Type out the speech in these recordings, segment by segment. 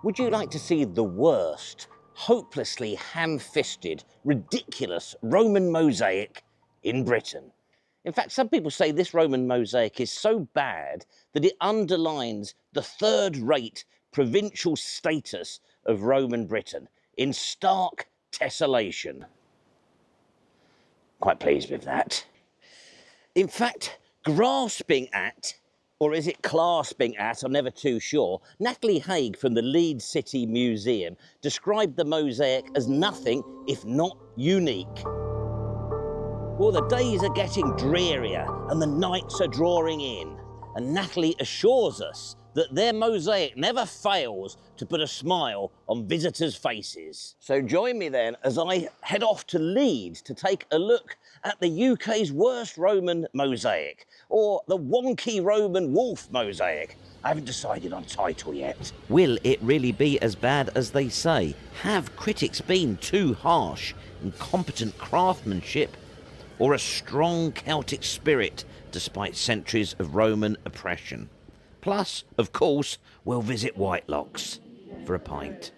Would you like to see the worst, hopelessly ham-fisted, ridiculous Roman mosaic in Britain? In fact, some people say this Roman mosaic is so bad that it underlines the third-rate provincial status of Roman Britain in stark tessellation. Quite pleased with that. In fact, grasping at, or is it clasping at, I'm never too sure, Natalie Haig from the Leeds City Museum described the mosaic as nothing if not unique. Well, the days are getting drearier and the nights are drawing in, and Natalie assures us that their mosaic never fails to put a smile on visitors' faces. So join me then as I head off to Leeds to take a look at the UK's worst Roman mosaic, or the wonky Roman wolf mosaic. I haven't decided on title yet. Will it really be as bad as they say? Have critics been too harsh? Incompetent craftsmanship? Or a strong Celtic spirit despite centuries of Roman oppression? Plus, of course, we'll visit Whitelock's for a pint.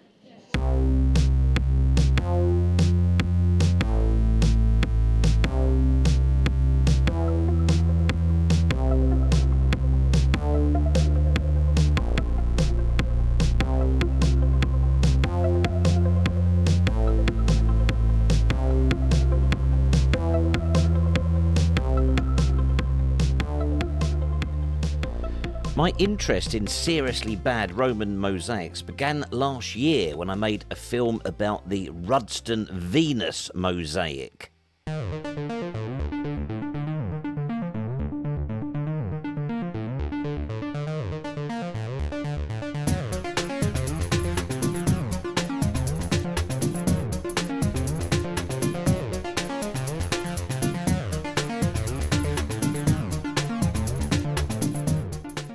My interest in seriously bad Roman mosaics began last year when I made a film about the Rudston Venus Mosaic.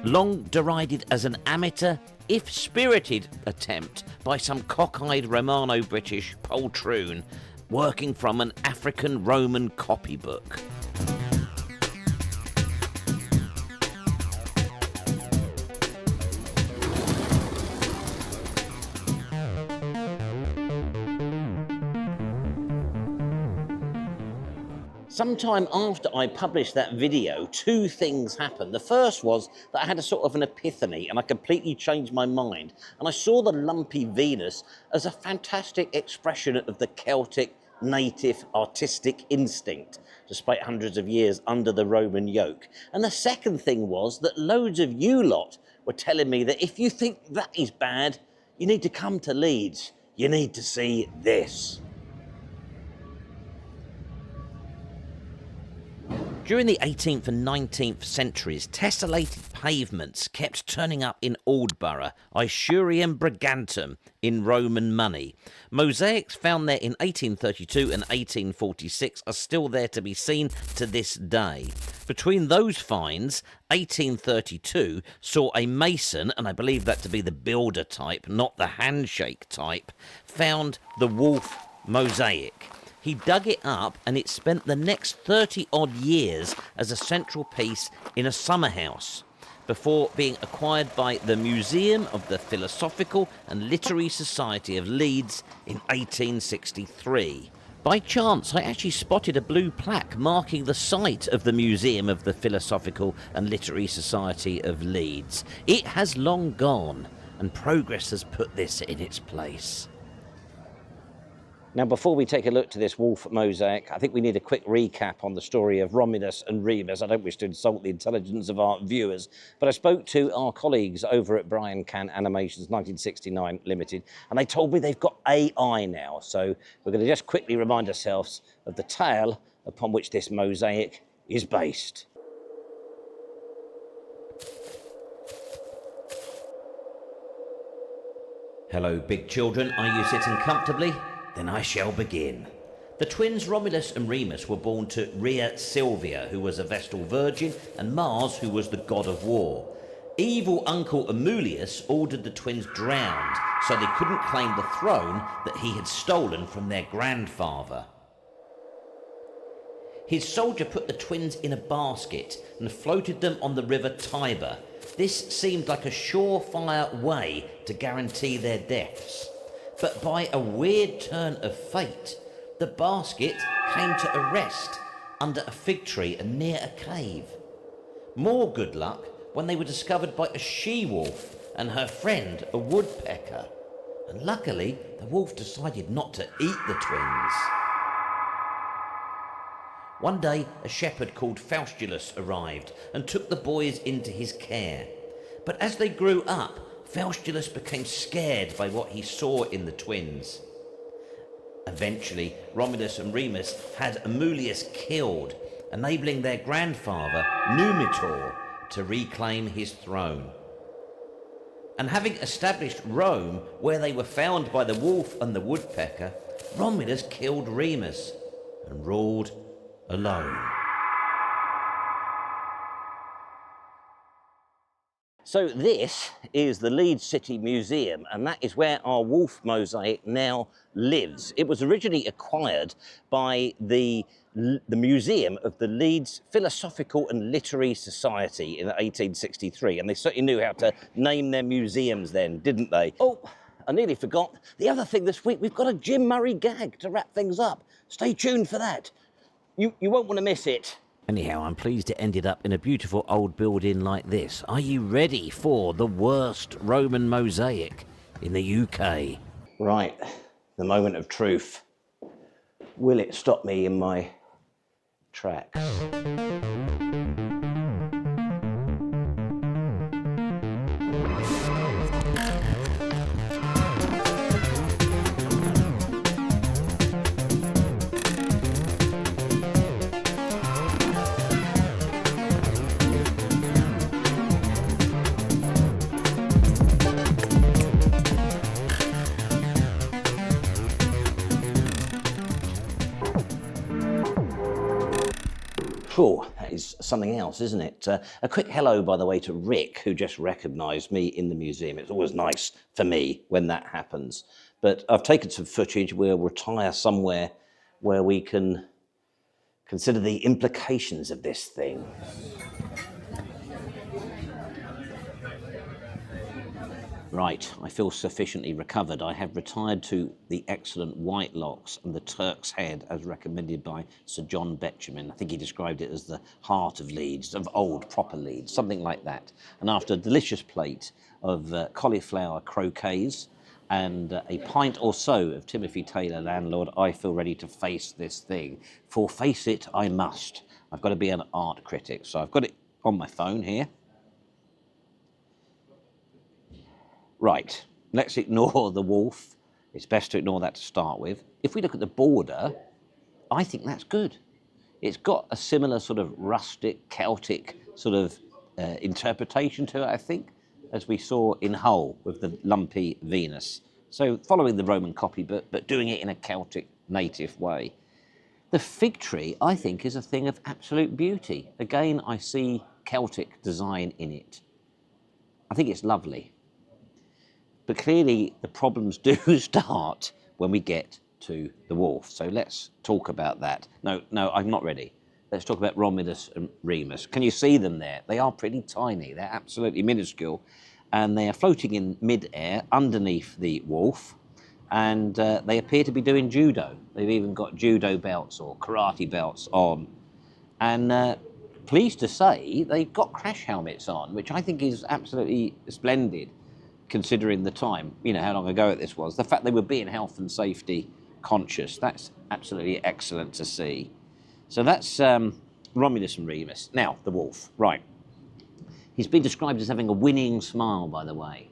Long derided as an amateur, if spirited, attempt by some cockeyed Romano-British poltroon working from an African Roman copybook. Sometime after I published that video, two things happened. The first was that I had a sort of an epiphany and I completely changed my mind. And I saw the lumpy Venus as a fantastic expression of the Celtic native artistic instinct, despite hundreds of years under the Roman yoke. And the second thing was that loads of you lot were telling me that if you think that is bad, you need to come to Leeds. You need to see this. During the 18th and 19th centuries, tessellated pavements kept turning up in Aldborough, Isurium Brigantum in Roman money. Mosaics found there in 1832 and 1846 are still there to be seen to this day. Between those finds, 1832 saw a mason, and I believe that to be the builder type, not the handshake type, found the wolf mosaic. He dug it up and it spent the next 30-odd years as a central piece in a summer house before being acquired by the Museum of the Philosophical and Literary Society of Leeds in 1863. By chance, I actually spotted a blue plaque marking the site of the Museum of the Philosophical and Literary Society of Leeds. It has long gone, and progress has put this in its place. Now, before we take a look to this wolf mosaic, I think we need a quick recap on the story of Romulus and Remus. I don't wish to insult the intelligence of our viewers, but I spoke to our colleagues over at Brian Can Animations 1969 Limited, and they told me they've got AI now. So we're going to just quickly remind ourselves of the tale upon which this mosaic is based. Hello, big children. Are you sitting comfortably? Then I shall begin. The twins Romulus and Remus were born to Rhea Silvia, who was a Vestal Virgin, and Mars, who was the god of war. Evil Uncle Amulius ordered the twins drowned, so they couldn't claim the throne that he had stolen from their grandfather. His soldier put the twins in a basket and floated them on the river Tiber. This seemed like a surefire way to guarantee their deaths. But by a weird turn of fate, the basket came to a rest under a fig tree and near a cave. More good luck when they were discovered by a she-wolf and her friend, a woodpecker. And luckily, the wolf decided not to eat the twins. One day, a shepherd called Faustulus arrived and took the boys into his care. But as they grew up, Faustulus became scared by what he saw in the twins. Eventually, Romulus and Remus had Amulius killed, enabling their grandfather, Numitor, to reclaim his throne. And having established Rome, where they were found by the wolf and the woodpecker, Romulus killed Remus and ruled alone. So this is the Leeds City Museum, and that is where our wolf mosaic now lives. It was originally acquired by the Museum of the Leeds Philosophical and Literary Society in 1863, and they certainly knew how to name their museums then, didn't they? Oh, I nearly forgot. The other thing this week, we've got a Jim Murray gag to wrap things up. Stay tuned for that. You won't want to miss it. Anyhow, I'm pleased it ended up in a beautiful old building like this. Are you ready for the worst Roman mosaic in the UK? Right, the moment of truth. Will it stop me in my tracks? Oh, that is something else, isn't it? A quick hello, by the way, to Rick, who just recognised me in the museum. It's always nice for me when that happens. But I've taken some footage. We'll retire somewhere where we can consider the implications of this thing. Right, I feel sufficiently recovered. I have retired to the excellent Whitelocks and the Turk's Head as recommended by Sir John Betjeman. I think he described it as the heart of Leeds, of old proper Leeds, something like that. And after a delicious plate of cauliflower croquets and a pint or so of Timothy Taylor Landlord, I feel ready to face this thing. For face it, I must. I've got to be an art critic, so I've got it on my phone here. Right, let's ignore the wolf. It's best to ignore that to start with. If we look at the border, I think that's good. It's got a similar sort of rustic, Celtic sort of interpretation to it, I think, as we saw in Hull with the lumpy Venus. So following the Roman copy, but doing it in a Celtic native way. The fig tree, I think, is a thing of absolute beauty. Again, I see Celtic design in it. I think it's lovely. But clearly the problems do start when we get to the wolf. So let's talk about that. No, I'm not ready. Let's talk about Romulus and Remus. Can you see them there? They are pretty tiny. They're absolutely minuscule. And they are floating in mid-air underneath the wolf. And they appear to be doing judo. They've even got judo belts or karate belts on. And pleased to say, they've got crash helmets on, which I think is absolutely splendid, considering the time, you know, how long ago this was. The fact they were being health and safety conscious, that's absolutely excellent to see. So that's Romulus and Remus. Now, the wolf, right. He's been described as having a winning smile, by the way.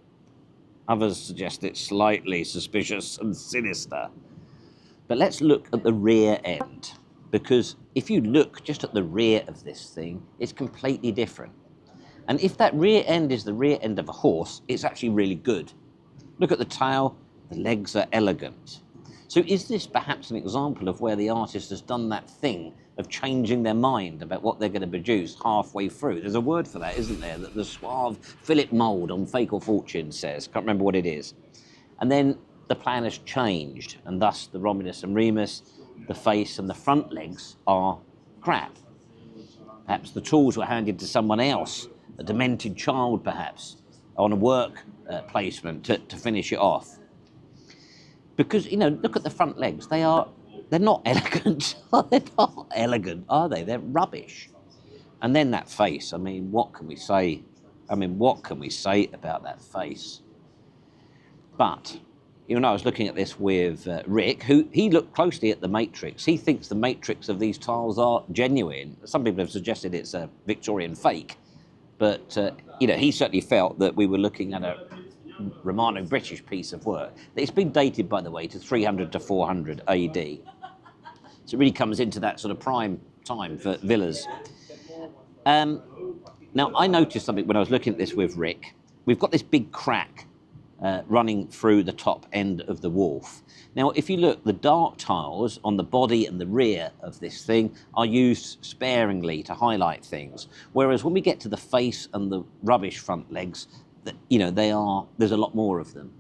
Others suggest it's slightly suspicious and sinister. But let's look at the rear end, because if you look just at the rear of this thing, it's completely different. And if that rear end is the rear end of a horse, it's actually really good. Look at the tail, the legs are elegant. So is this perhaps an example of where the artist has done that thing of changing their mind about what they're going to produce halfway through? There's a word for that, isn't there? That the suave Philip Mould on Fake or Fortune says. Can't remember what it is. And then the plan has changed, and thus the Romulus and Remus, the face and the front legs are scrap. Perhaps the tools were handed to someone else, a demented child perhaps, on a work placement to finish it off. Because, you know, look at the front legs. They're not elegant. They're not elegant, are they? They're rubbish. And then that face. I mean, what can we say? What can we say about that face? But, you know, I was looking at this with Rick, he looked closely at the matrix. He thinks the matrix of these tiles are genuine. Some people have suggested it's a Victorian fake. But, you know, he certainly felt that we were looking at a Romano-British piece of work. It's been dated, by the way, to 300 to 400 AD. So it really comes into that sort of prime time for villas. Now, I noticed something when I was looking at this with Rick. We've got this big crack running through the top end of the wharf. Now, if you look, the dark tiles on the body and the rear of this thing are used sparingly to highlight things. Whereas when we get to the face and the rubbish front legs, you know, there's a lot more of them.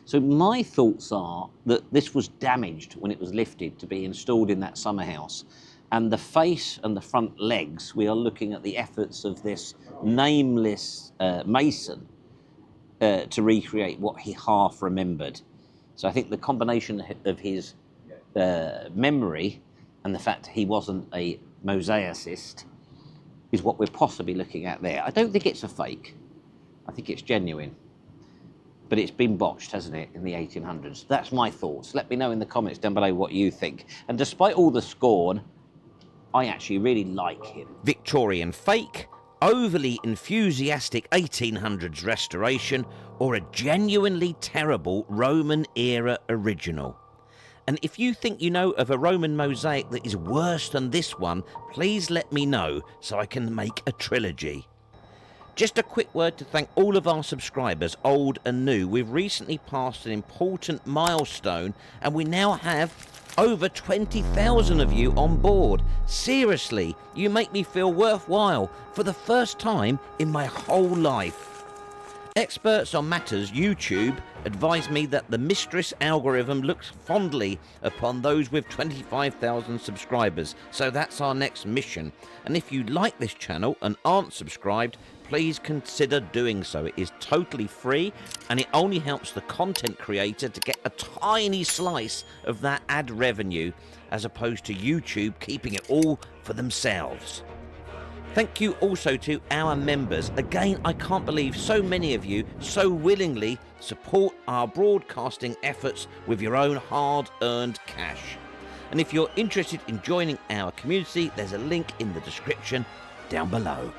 So my thoughts are that this was damaged when it was lifted to be installed in that summer house. And the face and the front legs, we are looking at the efforts of this nameless mason to recreate what he half remembered. So I think the combination of his memory and the fact he wasn't a mosaicist is what we're possibly looking at there. I don't think it's a fake. I think it's genuine. But it's been botched, hasn't it, in the 1800s? That's my thoughts. Let me know in the comments down below what you think. And despite all the scorn, I actually really like him. Victorian fake, overly enthusiastic 1800s restoration, or a genuinely terrible Roman era original. And if you think you know of a Roman mosaic that is worse than this one, please let me know so I can make a trilogy. Just a quick word to thank all of our subscribers, old and new. We've recently passed an important milestone and we now have over 20,000 of you on board. Seriously, you make me feel worthwhile for the first time in my whole life. Experts on matters YouTube advise me that the mistress algorithm looks fondly upon those with 25,000 subscribers, so that's our next mission. And if you like this channel and aren't subscribed, please consider doing so. It is totally free and it only helps the content creator to get a tiny slice of that ad revenue, as opposed to YouTube keeping it all for themselves. Thank you also to our members. Again, I can't believe so many of you so willingly support our broadcasting efforts with your own hard-earned cash. And if you're interested in joining our community, there's a link in the description down below.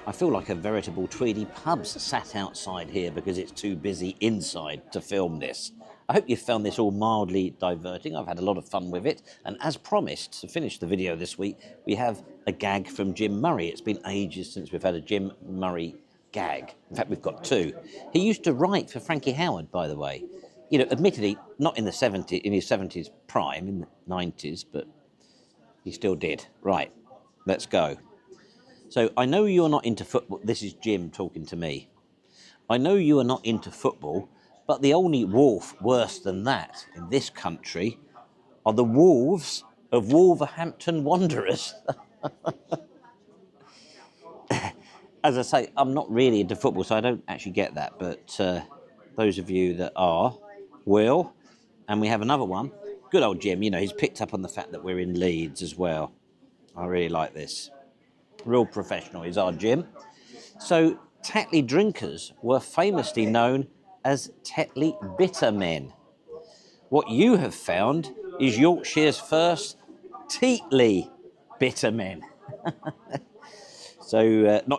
I feel like a veritable Tweedy Pubs sat outside here because it's too busy inside to film this. I hope you found this all mildly diverting. I've had a lot of fun with it. And as promised, to finish the video this week, we have a gag from Jim Murray. It's been ages since we've had a Jim Murray gag. In fact, we've got two. He used to write for Frankie Howerd, by the way. You know, admittedly, not in his 70s prime, in the 90s, but he still did. Right, let's go. So, I know you're not into football. This is Jim talking to me. I know you are not into football, but the only wolf worse than that in this country are the wolves of Wolverhampton Wanderers. As I say, I'm not really into football, so I don't actually get that. But those of you that are will. And we have another one. Good old Jim, you know, he's picked up on the fact that we're in Leeds as well. I really like this. Real professional is our Jim. So Tetley drinkers were famously known as Tetley bitter men. What you have found is Yorkshire's first Tetley bitter men. So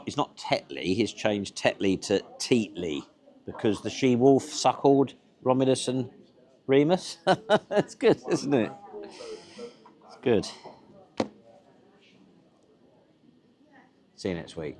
it's not Tetley, he's changed Tetley to Tetley because the she-wolf suckled Romulus and Remus. It's good, isn't it? It's good. See you next week.